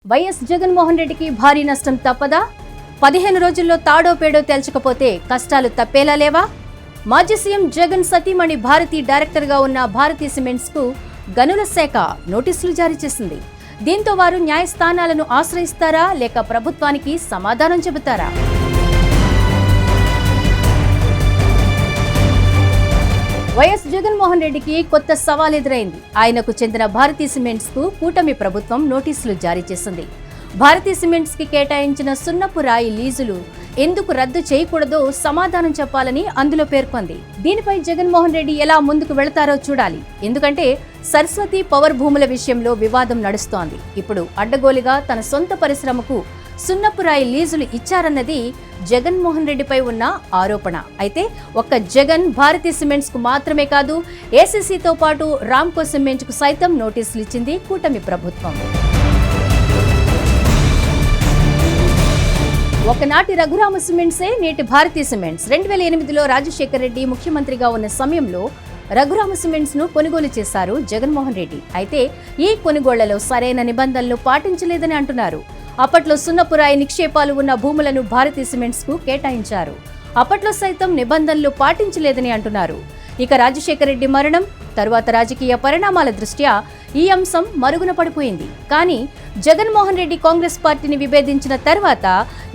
YS Jaganmohan రెడ్డికి భారీ నష్టం తప్పదా? 15 రోజుల్లో తాడో పేడో తేల్చకపోతే కష్టాలు తప్పేలా లేవా? మాజీ సీఎం జగన్ సతీమణి భారతి డైరెక్టర్గా ఉన్న భారతీ సిమెంట్స్ కు గనుల శాఖ నోటీసులు జారీ చేసింది. దీంతో వారు న్యాయస్థానాలను ఆశ్రయిస్తారా లేక ప్రభుత్వానికి సమాధానం చెబుతారా? వైఎస్ జగన్మోహన్ రెడ్డికి కొత్త సవాల్ ఎదురైంది. ఆయనకు చెందిన భారతీ సిమెంట్స్ కు కూటమి ప్రభుత్వం నోటీసులు జారీ చేసింది. భారతీ సిమెంట్స్ కి కేటాయించిన సున్నపు రాయి లీజులు ఎందుకు రద్దు చేయకూడదో సమాధానం చెప్పాలని అందులో పేర్కొంది. దీనిపై జగన్మోహన్ రెడ్డి ఎలా ముందుకు వెళతారో చూడాలి. ఎందుకంటే సరస్వతి పవర్ భూముల విషయంలో వివాదం నడుస్తోంది. ఇప్పుడు అడ్డగోలుగా తన సొంత పరిశ్రమకు సున్నపు రాయి లీజులు ఇచ్చారన్నది జగన్మోహన్ రెడ్డిపై ఉన్న ఆరోపణ. అయితే ఒక్క జగన్ భారతీ సిమెంట్స్ కు మాత్రమే కాదు, ఏసీసీతో పాటు రామ్కో సిమెంట్ కు సైతం నోటీసులు ఇచ్చింది కూటమి ప్రభుత్వం. ఒకనాటి రఘురామ సిమెంట్సే నేటి భారతీ సిమెంట్స్. 2008లో రాజశేఖర్ రెడ్డి ముఖ్యమంత్రిగా ఉన్న సమయంలో రఘురామ సిమెంట్స్ ను కొనుగోలు చేశారు జగన్మోహన్ రెడ్డి. అయితే ఈ కొనుగోళ్లలో సరైన నిబంధనలు పాటించలేదని అంటున్నారు. అప్పట్లో సున్నపురాయి నిక్షేపాలు ఉన్న భూములను భారతీ సిమెంట్స్ కు కేటాయించారు. అప్పట్లో సైతం నిబంధనలు పాటించలేదని అంటున్నారు. ఇక రాజశేఖర రెడ్డి మరణం తరువాత రాజకీయ పరిణామాల దృష్ట్యా ఈ అంశం మరుగున పడిపోయింది. కానీ జగన్మోహన్ రెడ్డి కాంగ్రెస్ పార్టీని విభేదించిన తర్వాత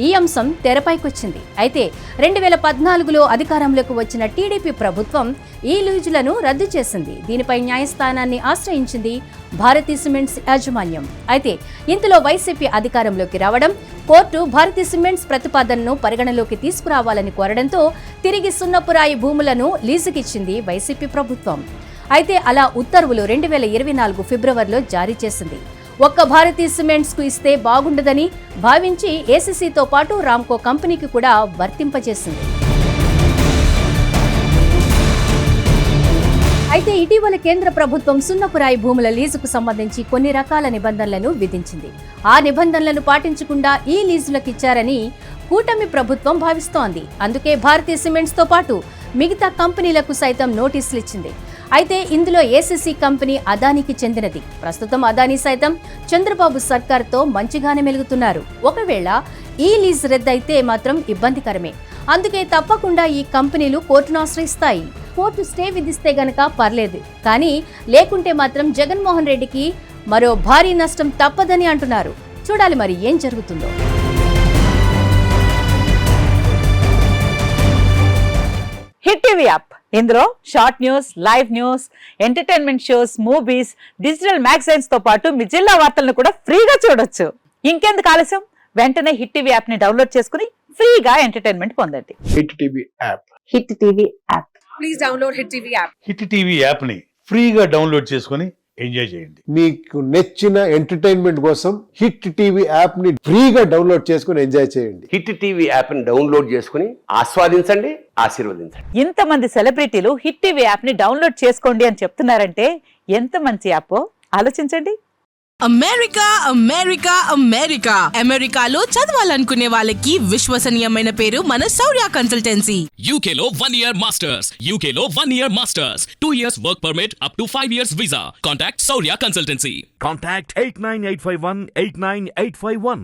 ఈ అంశం తెరపైకొచ్చింది. అయితే 2014లో అధికారంలోకి వచ్చిన టీడీపీ ప్రభుత్వం ఈ లీజులను రద్దు చేసింది. దీనిపై న్యాయస్థానాన్ని ఆశ్రయించింది భారతీ సిమెంట్స్ యాజమాన్యం. అయితే ఇందులో వైసీపీ అధికారంలోకి రావడం, కోర్టు భారతీ సిమెంట్స్ ప్రతిపాదనను పరిగణలోకి తీసుకురావాలని కోరడంతో తిరిగి సున్నపురాయి భూములను లీజుకిచ్చింది వైసీపీ ప్రభుత్వం. అయితే అలా ఉత్తర్వులు 2024 ఫిబ్రవరిలో జారీ చేసింది. ఒక్క భారతీ సిమెంట్స్ కు ఇస్తే బాగుండదని భావించి ఏసీసీతో పాటు రామ్కో కంపెనీకి కూడా వర్తింపజేసింది. అయితే ఇటీవల కేంద్ర ప్రభుత్వం సున్నపురాయి భూముల లీజుకు సంబంధించి కొన్ని రకాల నిబంధనలను విధించింది. ఆ నిబంధనలను పాటించకుండా ఈ లీజులకు ఇచ్చారని కూటమి ప్రభుత్వం భావిస్తోంది. అందుకే భారతీ సిమెంట్స్ తో పాటు మిగతా కంపెనీలకు సైతం నోటీసులు ఇచ్చింది. అయితే ఇందులో ఏసీసీ కంపెనీ అదానికి చెందినది. ప్రస్తుతం అదానీ సైతం చంద్రబాబు సర్కార్తో మంచిగానే మెలుగుతున్నారు. ఒకవేళ ఈ లీజ్ రద్దయితే మాత్రం ఇబ్బందికరమే. అందుకే తప్పకుండా ఈ కంపెనీలు కోర్టును ఆశ్రయిస్తాయి. కోర్టు స్టే విధిస్తే గనక పర్లేదు, కానీ లేకుంటే మాత్రం జగన్మోహన్ రెడ్డికి మరో భారీ నష్టం తప్పదని అంటున్నారు. చూడాలి మరి ఏం జరుగుతుందో. హిట్ టీవీ యాప్, ఇందులో short news, live news, entertainment shows, movies, digital magazines తో పాటు మీ జిల్లా వార్తలను కూడా ఫ్రీగా చూడొచ్చు. ఇంకెందుకు ఆలస్యం, వెంటనే హిట్ టీవీ యాప్ ని డౌన్లోడ్ చేసుకుని ఫ్రీగా ఎంటర్టైన్మెంట్ పొందండి. Hit TV app. Hit TV app. Please download hit TV app. Hit TV app ని ఫ్రీగా డౌన్లోడ్ చేసుకుని ఎంజాయ్ చేయండి. మీకు నచ్చిన ఎంటర్టైన్మెంట్ కోసం హిట్ టీవీ యాప్ ని ఫ్రీగా డౌన్లోడ్ చేసుకుని ఎంజాయ్ చేయండి. హిట్ టీవీ యాప్ ని డౌన్లోడ్ చేసుకుని ఆస్వాదించండి, ఆశీర్వదించండి. ఇంతమంది సెలబ్రిటీలు హిట్ టీవీ యాప్ ని డౌన్లోడ్ చేసుకోండి అని చెప్తున్నారంటే ఎంత మంచి యాప్ ఆలోచించండి. అమెరికా అమెరికా అమెరికా అమెరికాలో చదవాలనుకునే వాళ్ళకి విశ్వసనీయమైన పేరు మన శౌర్య కన్సల్టెన్సీ. UK లో 1 year masters, UK లో 1 year masters, 2 years work permit up to 5 years visa. Contact Shaurya Consultancy. Contact 89851 89851.